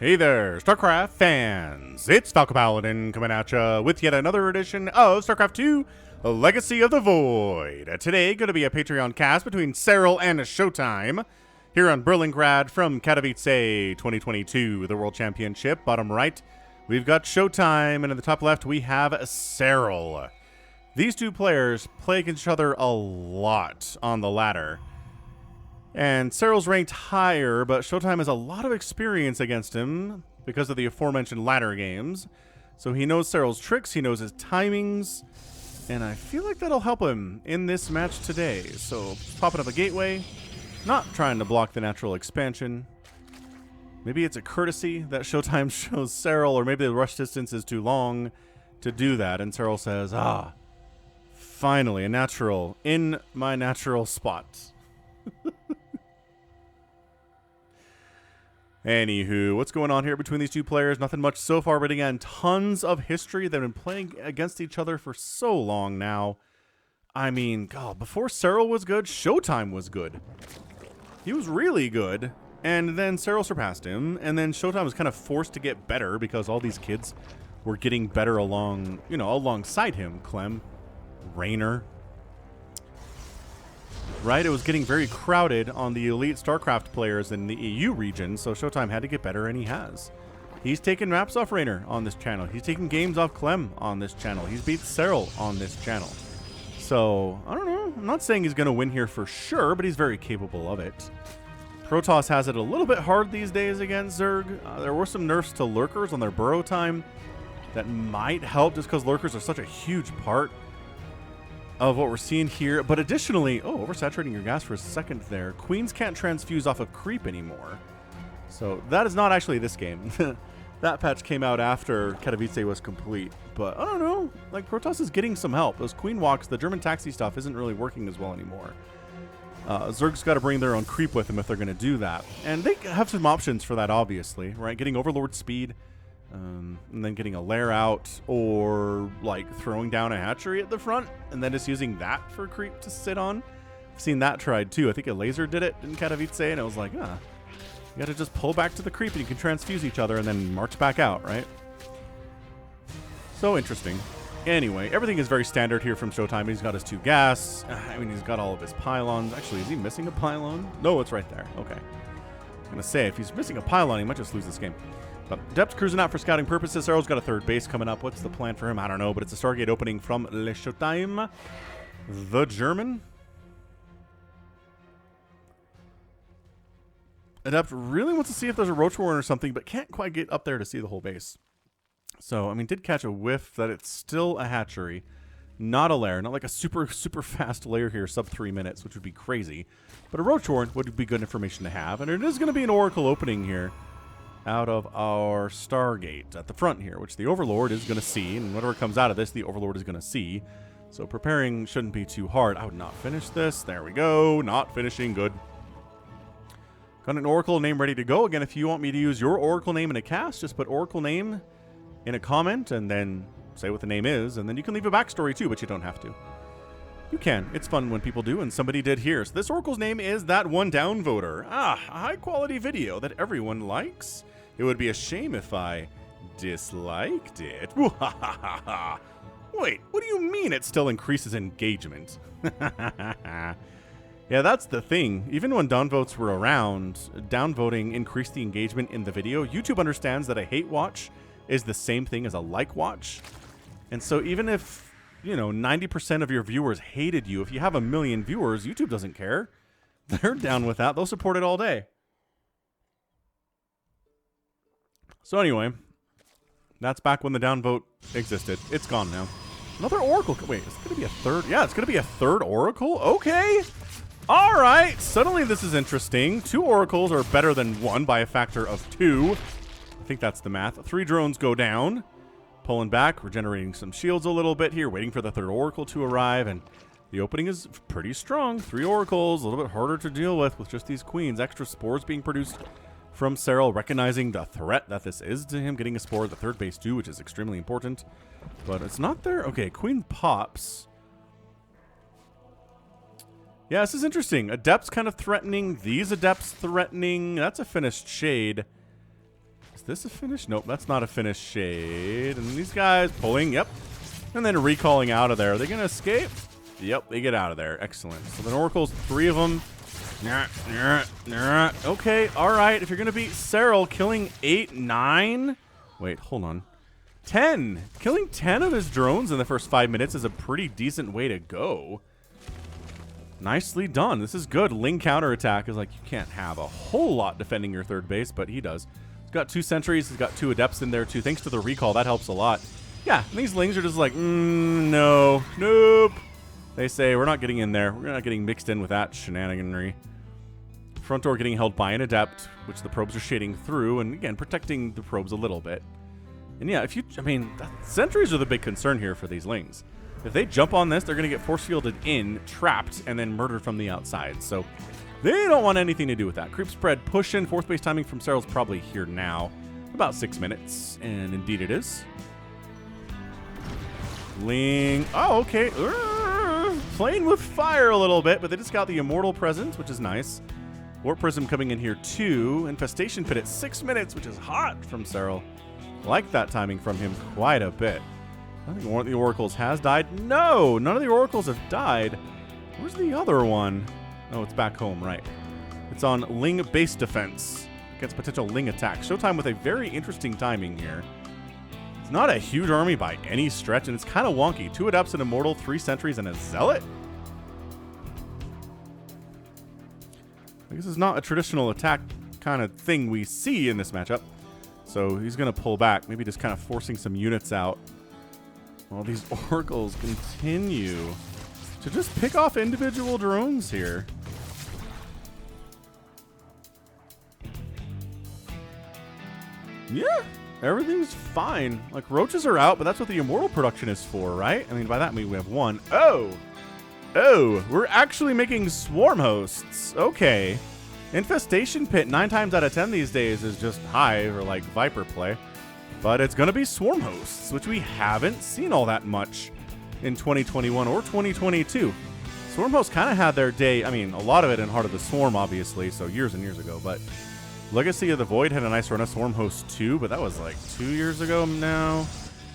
Hey there, StarCraft fans! It's Falcon Paladin coming at ya with yet another edition of StarCraft 2, Legacy of the Void. Today, going to be a Patreon cast between Serral and ShoWTimE here on Berlingrad from Katowice 2022, the World Championship. Bottom right, we've got ShoWTimE, and in the top left, we have Serral. These two players play against each other a lot on the ladder. And Serral's ranked higher, but ShoWTimE has a lot of experience against him because of the aforementioned ladder games. So he knows Serral's tricks, he knows his timings, and I feel like that'll help him in this match today. So popping up a gateway, not trying to block the natural expansion. Maybe it's a courtesy that ShoWTimE shows Serral, or maybe the rush distance is too long to do that. And Serral says, finally, a natural in my natural spot. Anywho, what's going on here between these two players? Nothing much so far, but again, tons of history. They've been playing against each other for so long now. I mean, God, before Serral was good, ShoWTimE was good. He was really good, and then Serral surpassed him, and then ShoWTimE was kind of forced to get better because all these kids were getting better alongside him. Clem, Raynor. Right, it was getting very crowded on the elite StarCraft players in the EU region, so ShoWTimE had to get better, and he has. He's taken maps off Raynor on this channel. He's taken games off Clem on this channel. He's beat Serral on this channel. So, I don't know. I'm not saying he's going to win here for sure, but he's very capable of it. Protoss has it a little bit hard these days against Zerg. There were some nerfs to Lurkers on their burrow time that might help just because Lurkers are such a huge part of what we're seeing here. But additionally, oversaturating your gas for a second there. Queens can't transfuse off of creep anymore. So that is not actually this game. That patch came out after Katowice was complete. But I don't know, like Protoss is getting some help. Those queen walks, the German taxi stuff isn't really working as well anymore. Zerg's got to bring their own creep with them if they're going to do that. And they have some options for that, obviously, right? Getting Overlord speed, and then getting a lair out, or like throwing down a hatchery at the front and then just using that for creep to sit on. I've seen that tried too. I think a laser did it in Katowice, and it was like, you gotta just pull back to the creep and you can transfuse each other and then march back out, right? So interesting. Anyway, everything is very standard here from ShoWTimE. He's got his 2 gas. I mean, he's got all of his pylons. Actually, is he missing a pylon? No, it's right there. Okay. I was gonna say, if he's missing a pylon, he might just lose this game. But Depth's cruising out for scouting purposes. Serral's got a 3rd base coming up. What's the plan for him? I don't know, but it's a Stargate opening from Le ShoWTimE, the German. Adept really wants to see if there's a Roach Warren or something, but can't quite get up there to see the whole base. So, I mean, did catch a whiff that it's still a hatchery, not a lair, not like a super fast lair here, sub 3 minutes, which would be crazy. But a Roach Warren would be good information to have, and it is going to be an Oracle opening here out of our Stargate at the front here, which the Overlord is going to see, and whatever comes out of this, the Overlord is going to see. So preparing shouldn't be too hard. I would not finish this. There we go. Not finishing. Good. Got an Oracle name ready to go. Again, if you want me to use your Oracle name in a cast, just put Oracle name in a comment and then say what the name is, and then you can leave a backstory too, but you don't have to. You can. It's fun when people do, and somebody did here. So this Oracle's name is That One Downvoter. A high-quality video that everyone likes. It would be a shame if I disliked it. Wait, what do you mean it still increases engagement? Yeah, that's the thing. Even when downvotes were around, downvoting increased the engagement in the video. YouTube understands that a hate watch is the same thing as a like watch. And so even if 90% of your viewers hated you, if you have 1 million viewers, YouTube doesn't care. They're down with that. They'll support it all day. So anyway, that's back when the downvote existed. It's gone now. Another Oracle. Wait, is it going to be a 3rd? Yeah, it's going to be a 3rd Oracle? Okay. All right. Suddenly this is interesting. 2 Oracles are better than 1 by a factor of 2. I think that's the math. 3 drones go down. Pulling back, regenerating some shields a little bit here, waiting for the 3rd Oracle to arrive, and the opening is pretty strong. 3 Oracles, a little bit harder to deal with just these queens. Extra spores being produced from Serral, recognizing the threat that this is to him, getting a spore at the 3rd base too, which is extremely important. But it's not there. Okay, queen pops. Yeah, this is interesting. Adepts kind of threatening. These Adepts threatening. That's a finished shade. Is this a finish? Nope, that's not a finish. Shade. And these guys pulling, yep. And then recalling out of there. Are they going to escape? Yep, they get out of there. Excellent. So the Oracles, 3 of them. Okay, all right. If you're going to beat Serral, killing 8, 9. Wait, hold on. 10. Killing 10 of his drones in the first 5 minutes is a pretty decent way to go. Nicely done. This is good. Ling counterattack is like, you can't have a whole lot defending your third base, but he does. He's got 2 sentries. He's got 2 adepts in there, too. Thanks to the recall, that helps a lot. Yeah, and these Lings are just like, no, nope. They say, we're not getting in there. We're not getting mixed in with that shenaniganry. Front door getting held by an adept, which the probes are shading through, and again, protecting the probes a little bit. And yeah, sentries are the big concern here for these Lings. If they jump on this, they're going to get force fielded in, trapped, and then murdered from the outside. So they don't want anything to do with that. Creep spread, push in, 4th base timing from Serral's probably here now. About 6 minutes, and indeed it is. Ling, oh, okay. Playing with fire a little bit, but they just got the Immortal Presence, which is nice. Warp Prism coming in here too. Infestation Pit at 6 minutes, which is hot from Serral. Like that timing from him quite a bit. I think one of the Oracles has died. No, none of the Oracles have died. Where's the other one? Oh, it's back home, right. It's on Ling base defense against potential Ling attacks. ShoWTimE with a very interesting timing here. It's not a huge army by any stretch, and it's kind of wonky. 2 adepts, an Immortal, 3 sentries, and a Zealot? I guess it's not a traditional attack kind of thing we see in this matchup. So he's going to pull back, maybe just kind of forcing some units out. While these Oracles continue to just pick off individual drones here. Yeah, everything's fine. Like, roaches are out, but that's what the Immortal production is for, right? I mean, by that I mean we have 1. Oh, we're actually making swarm hosts. Okay. Infestation Pit 9 times out of 10 these days is just Hive or like Viper play. But it's going to be swarm hosts, which we haven't seen all that much in 2021 or 2022. Swarm hosts kind of had their day. I mean, a lot of it in Heart of the Swarm, obviously, so years and years ago. But Legacy of the Void had a nice run of swarm hosts too, but that was like 2 years ago now.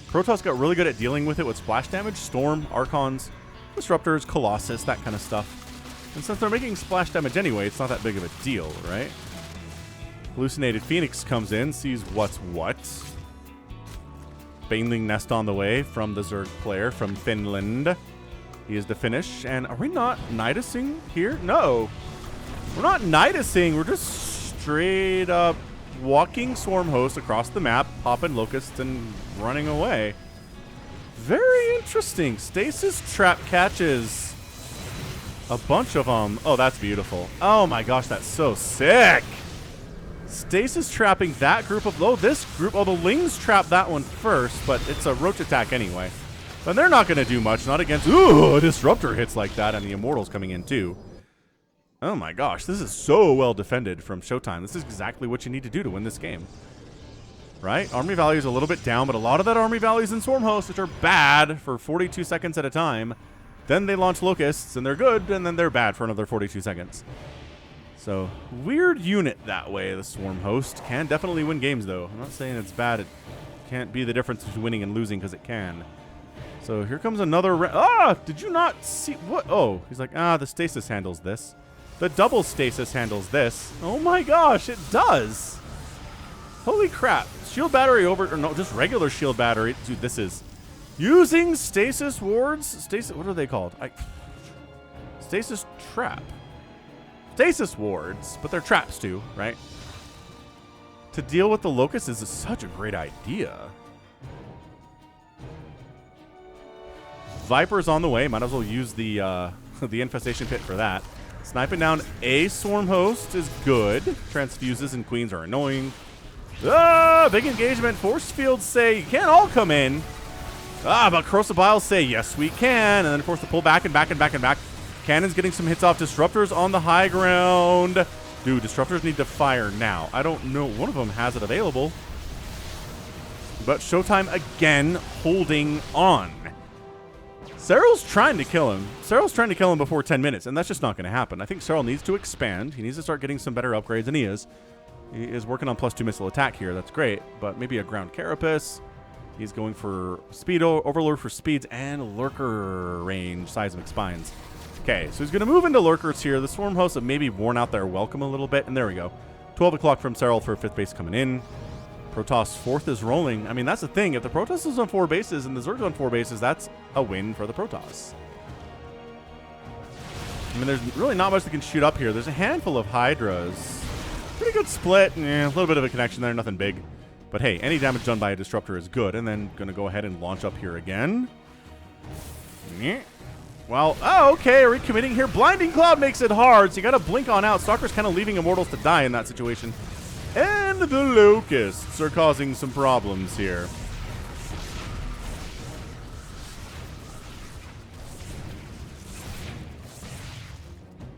Protoss got really good at dealing with it with splash damage, Storm, Archons, Disruptors, Colossus, that kind of stuff. And since they're making splash damage anyway, it's not that big of a deal, right? Hallucinated Phoenix comes in, sees what's what. Baneling Nest on the way from the Zerg player from Finland. He is the finish. And are we not Nidusing here? No. We're not Nidusing. We're just straight up walking Swarm Host across the map, popping Locusts and running away. Very interesting. Stasis Trap catches a bunch of them. Oh, that's beautiful. Oh my gosh, that's so sick. Stasis trapping that group of... Oh, this group... Oh, the Lings trap that one first, but it's a roach attack anyway. But they're not going to do much. Not against... Ooh, a Disruptor hits like that, and the Immortals coming in too. Oh my gosh, this is so well defended from ShoWTimE. This is exactly what you need to do to win this game. Right? Army value is a little bit down, but a lot of that army value is in Swarm Hosts, which are bad for 42 seconds at a time. Then they launch Locusts, and they're good, and then they're bad for another 42 seconds. So, weird unit that way, the Swarm Host. Can definitely win games, though. I'm not saying it's bad. It can't be the difference between winning and losing, because it can. So, here comes another... Ah! Did you not see... What? Oh, he's like, the stasis handles this. The double stasis handles this. Oh my gosh, it does! Holy crap. Shield battery over... Or no, just regular shield battery. Dude, this is... Using stasis wards? Stasis... What are they called? Stasis trap. Stasis wards, but they're traps too, right? To deal with the Locust is such a great idea. Viper's on the way. Might as well use the the Infestation Pit for that. Sniping down a Swarm Host is good. Transfuses and Queens are annoying. Big engagement. Force fields say you can't all come in. But Corrosive Biles say yes we can. And then of course the pull back and back and back and back. Cannon's getting some hits off. Disruptors on the high ground. Dude, Disruptors need to fire now. I don't know. One of them has it available. But ShoWTimE again holding on. Serral's trying to kill him. Serral's trying to kill him before 10 minutes, and that's just not going to happen. I think Serral needs to expand. He needs to start getting some better upgrades, and he is. He is working on +2 missile attack here. That's great. But maybe a ground carapace. He's going for speed, overlord for speeds, and lurker range, seismic spines. Okay, so he's going to move into lurkers here. The swarm hosts have maybe worn out their welcome a little bit. And there we go. 12 o'clock from Serral for 5th base coming in. Protoss 4th is rolling. I mean, that's the thing. If the Protoss is on 4 bases and the Zerg's on 4 bases, that's a win for the Protoss. I mean, there's really not much that can shoot up here. There's a handful of Hydras. Pretty good split. A little bit of a connection there. Nothing big. But hey, any damage done by a Disruptor is good. And then going to go ahead and launch up here again. Well, oh, okay. Recommitting here. Blinding Cloud makes it hard. So you got to blink on out. Stalker's kind of leaving Immortals to die in that situation. And the Locusts are causing some problems here.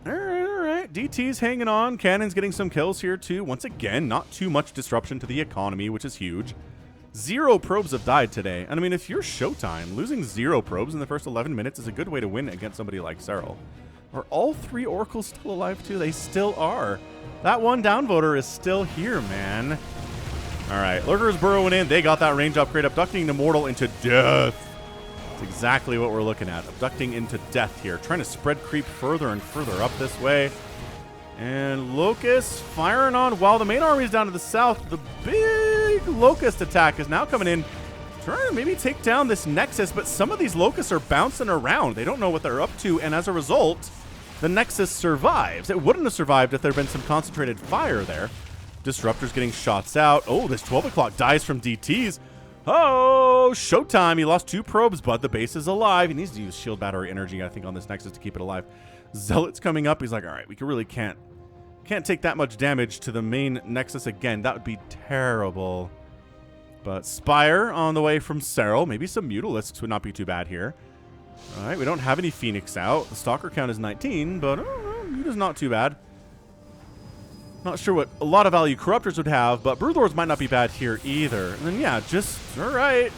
All right. DT's hanging on. Cannon's getting some kills here, too. Once again, not too much disruption to the economy, which is huge. 0 probes have died today. And I mean, if you're ShoWTimE, losing 0 probes in the first 11 minutes is a good way to win against somebody like Serral. Are all 3 Oracles still alive, too? They still are. That one downvoter is still here, man. All right, Lurker's burrowing in. They got that range upgrade, abducting the Immortal into death. That's exactly what we're looking at. Abducting into death here. Trying to spread creep further and further up this way. And Locust firing on while the main army is down to the south. The big Locust attack is now coming in. Trying to maybe take down this Nexus, but some of these Locusts are bouncing around. They don't know what they're up to, and as a result, the Nexus survives. It wouldn't have survived if there had been some concentrated fire there. Disruptor's getting shots out. Oh, this 12 o'clock dies from DTs. Oh, ShoWTimE. He lost 2 probes, but the base is alive. He needs to use shield battery energy, I think, on this Nexus to keep it alive. Zealot's coming up. He's like, all right, we really can't take that much damage to the main Nexus again. That would be terrible. But Spire on the way from Serral. Maybe some Mutalisks would not be too bad here. All right, we don't have any Phoenix out. The Stalker count is 19, but Mute is not too bad. Not sure what a lot of value Corruptors would have, but Broodlords might not be bad here either. And then, yeah, just, all right.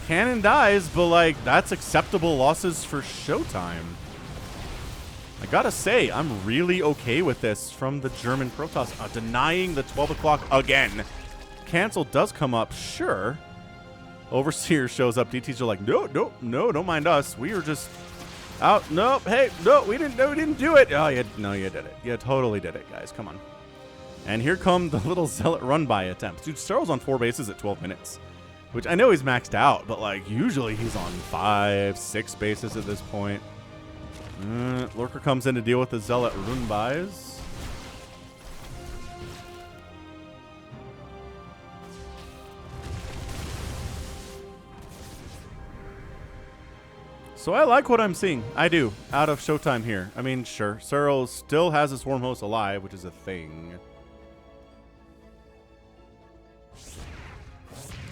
Cannon dies, but, like, that's acceptable losses for ShoWTimE. I gotta say, I'm really okay with this from the German Protoss. Denying the 12 o'clock again. Cancel does come up, sure. Overseer shows up. DTs are like, no, don't mind us. We were just out. Nope, hey, no, we didn't do it. Oh, you did it. You totally did it, guys. Come on. And here come the little Zealot run-by attempts. Dude, Serral's on 4 bases at 12 minutes, which I know he's maxed out, but, like, usually he's on 5, 6 bases at this point. Lurker comes in to deal with the Zealot run-bys. So I like what I'm seeing. I do, out of ShoWTimE here. I mean, sure, Serral still has his Swarm Host alive, which is a thing.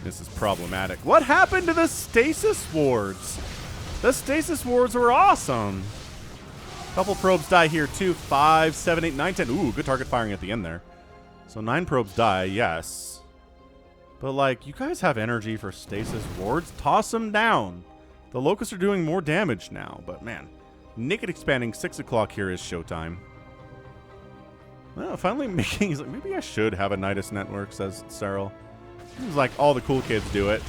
This is problematic. What happened to the Stasis Wards? The Stasis Wards were awesome. Couple probes die here too. 5, 7, 8, 9, 10. Ooh, good target firing at the end there. So 9 probes die, yes. But, like, you guys have energy for Stasis Wards? Toss them down. The Locusts are doing more damage now, but man. Naked expanding 6 o'clock here is ShoWTimE. Well, finally making, he's like, maybe I should have a Nidus network, says Serral. Seems like all the cool kids do it.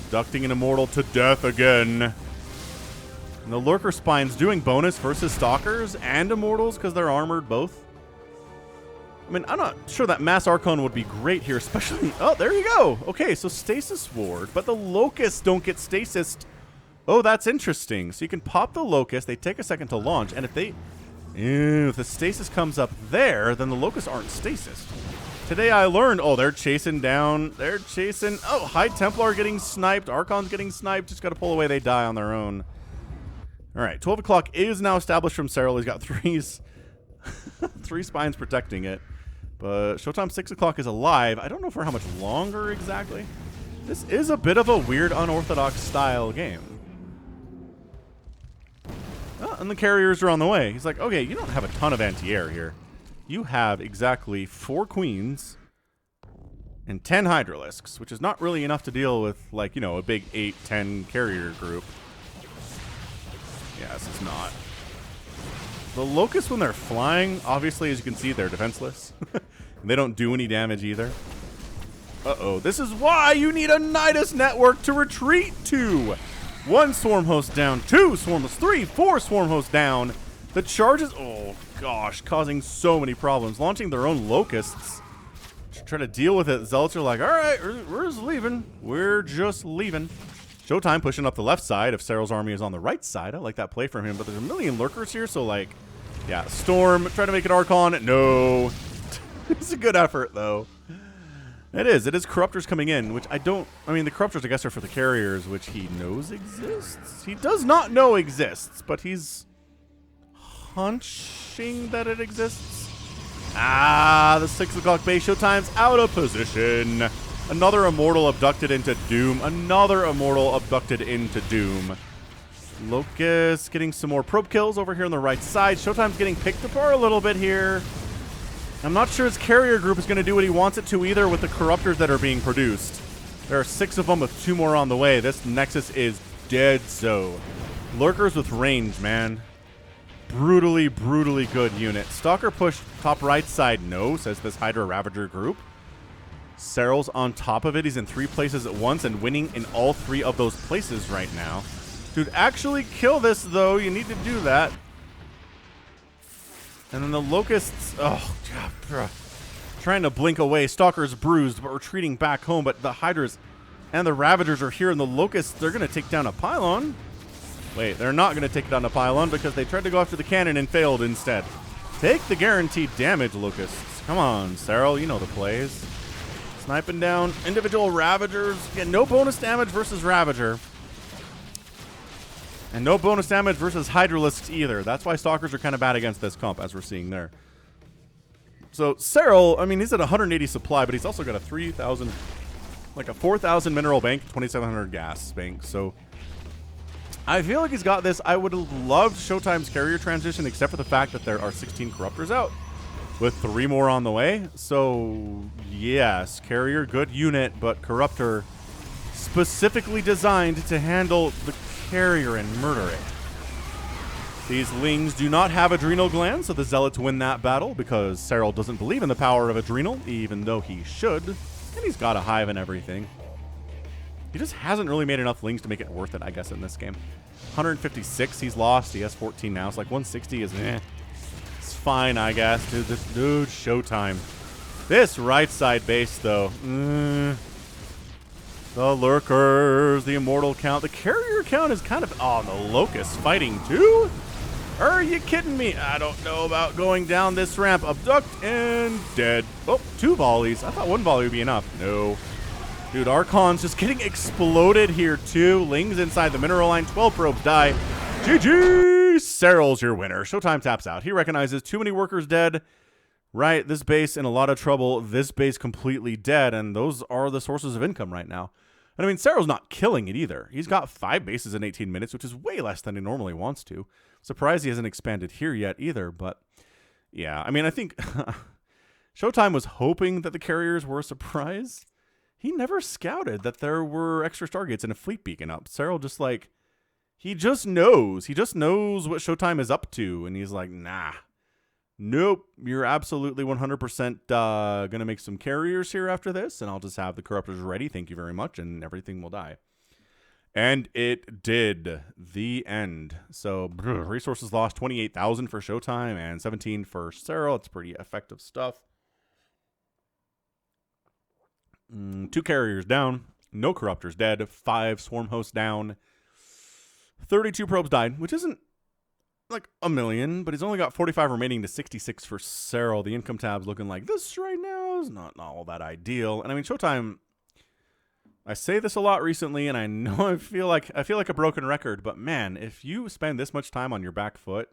Ducting an Immortal to death again. And the Lurker Spine's doing bonus versus Stalkers and Immortals because they're armored both. I mean, I'm not sure that Mass Archon would be great here, especially... Oh, there you go. Okay, so Stasis Ward, but the Locusts don't get Stasis. Oh, that's interesting. So you can pop the Locust. They take a second to launch, and if the Stasis comes up there, then the Locusts aren't Stasis. Today I learned, oh, they're chasing down. They're chasing... Oh, High Templar getting sniped. Archon's getting sniped. Just got to pull away. They die on their own. All right, 12 o'clock is now established from Serral. He's got 3 spines protecting it. But ShoWTimE 6 o'clock is alive. I don't know for how much longer exactly. This is a bit of a weird, unorthodox style game. Oh, and the carriers are on the way. He's like, okay, you don't have a ton of anti-air here. You have exactly 4 queens and 10 Hydralisks, which is not really enough to deal with, like, you know, a big 8-10 carrier group. Yeah, this is not. The Locusts, when they're flying, obviously, as you can see, they're defenseless. They don't do any damage either. Uh-oh. This is why you need a Nidus network to retreat to. 1 swarm host down, 2 swarm hosts, 3, 4 swarm hosts down. The charges, oh gosh, causing so many problems. Launching their own Locusts to try to deal with it. Zealots are like, all right, we're just leaving. We're just leaving. ShoWTimE pushing up the left side if Serral's army is on the right side. I like that play from him, but there's a million lurkers here, so like, yeah, Storm, try to make it Archon. No. It's a good effort, though. It is. It is Corruptors coming in, which I mean, the Corruptors, I guess, are for the carriers, which he knows exists. He does not know exists, but he's hunching that it exists. Ah, the 6 o'clock base. ShoWTimE's out of position. Another Immortal abducted into Doom. Another Immortal abducted into Doom. Locust getting some more probe kills over here on the right side. ShoWTimE's getting picked apart a little bit here. I'm not sure his carrier group is going to do what he wants it to either with the Corruptors that are being produced. There are 6 of them with 2 more on the way. This Nexus is dead so. Lurkers with range, man. Brutally, brutally good unit. Stalker push top right side, no, says this Hydra Ravager group. Serral's on top of it. He's in 3 places at once and winning in all 3 of those places right now. Dude, actually kill this, though. You need to do that. And then the Locusts, oh, God, trying to blink away. Stalker's bruised, but retreating back home. But the Hydras and the Ravagers are here, and the Locusts, they're going to take down a pylon. Wait, they're not going to take down a pylon because they tried to go after the cannon and failed instead. Take the guaranteed damage, Locusts. Come on, Serral, you know the plays. Sniping down individual Ravagers. Get no bonus damage versus Ravager. And no bonus damage versus Hydralisks either. That's why Stalkers are kind of bad against this comp, as we're seeing there. So Serral, I mean, he's at 180 supply, but he's also got a 3,000, like a 4,000 mineral bank, 2,700 gas bank. So I feel like he's got this. I would have loved ShoWTimE's carrier transition, except for the fact that there are 16 Corruptors out, with 3 more on the way. So yes, carrier, good unit, but Corruptor specifically designed to handle the carrier and murder it. These Lings do not have adrenal glands, so the Zealots win that battle because Serral doesn't believe in the power of adrenal, even though he should. And he's got a hive and everything. He just hasn't really made enough Lings to make it worth it, I guess, in this game. 156 he's lost. He has 14 now. It's like 160 is it's fine, I guess. Dude, ShoWTimE. This right side base, though. The Lurkers, the Immortal count. The carrier count is kind of... Oh, the Locusts fighting too? Are you kidding me? I don't know about going down this ramp. Abduct and dead. Oh, 2 volleys. I thought 1 volley would be enough. No. Dude, Archon's just getting exploded here too. Lings inside the mineral line. 12 probes die. GG! Serral's your winner. ShoWTimE taps out. He recognizes too many workers dead. Right, this base in a lot of trouble. This base completely dead. And those are the sources of income right now. And I mean, Serral's not killing it either. He's got 5 bases in 18 minutes, which is way less than he normally wants to. Surprised he hasn't expanded here yet either, but yeah. I mean, I think ShoWTimE was hoping that the carriers were a surprise. He never scouted that there were extra Stargates and a fleet beacon up. Serral just like, he just knows. He just knows what ShoWTimE is up to, and he's like, nah. Nope, you're absolutely 100% going to make some carriers here after this, and I'll just have the Corruptors ready, thank you very much, and everything will die. And it did. The end. So, resources lost, 28,000 for ShoWTimE, and 17 for Serral. It's pretty effective stuff. 2 carriers down, no Corruptors dead, 5 swarm hosts down, 32 probes died, which isn't like a million, but he's only got 45 remaining to 66 for Serral. The income tab's looking like this right now is not all that ideal. And I mean, ShoWTimE, I say this a lot recently, and I know I feel like a broken record, but man, if you spend this much time on your back foot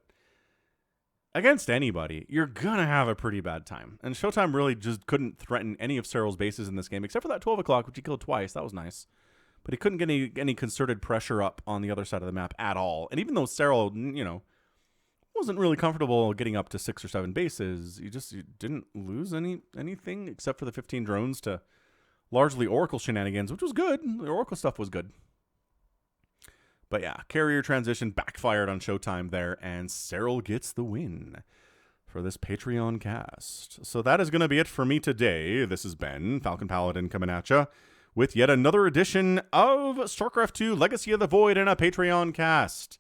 against anybody, you're gonna have a pretty bad time. And ShoWTimE really just couldn't threaten any of Serral's bases in this game, except for that 12 o'clock, which he killed twice. That was nice. But he couldn't get any concerted pressure up on the other side of the map at all. And even though Serral, you know, wasn't really comfortable getting up to 6 or 7 bases, you didn't lose anything except for the 15 drones to largely Oracle shenanigans, which was good. The Oracle stuff was good. But yeah, carrier transition backfired on ShoWTimE there, and Serral gets the win for this Patreon cast. So that is going to be it for me today. This has been Falcon Paladin coming at you with yet another edition of StarCraft 2 Legacy of the Void and a Patreon cast.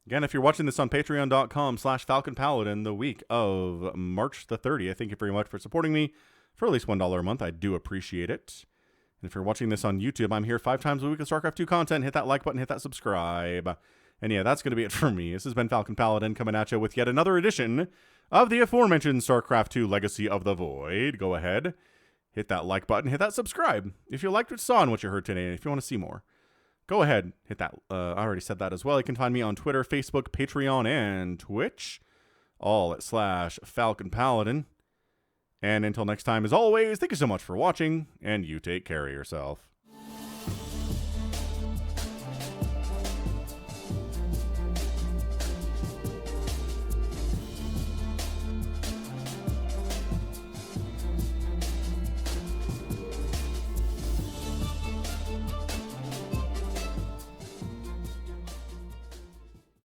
Again, if you're watching this on patreon.com/FalconPaladin the week of March the 30th, thank you very much for supporting me for at least $1 a month. I do appreciate it. And if you're watching this on YouTube, I'm here 5 times a week with StarCraft 2 content. Hit that like button, hit that subscribe. And yeah, that's going to be it for me. This has been Falcon Paladin coming at you with yet another edition of the aforementioned StarCraft 2 Legacy of the Void. Go ahead, hit that like button, hit that subscribe. If you liked what you saw and what you heard today, and if you want to see more, go ahead, hit that. I already said that as well. You can find me on Twitter, Facebook, Patreon, and Twitch, all at /Falcon Paladin. And until next time, as always, thank you so much for watching, and you take care of yourself.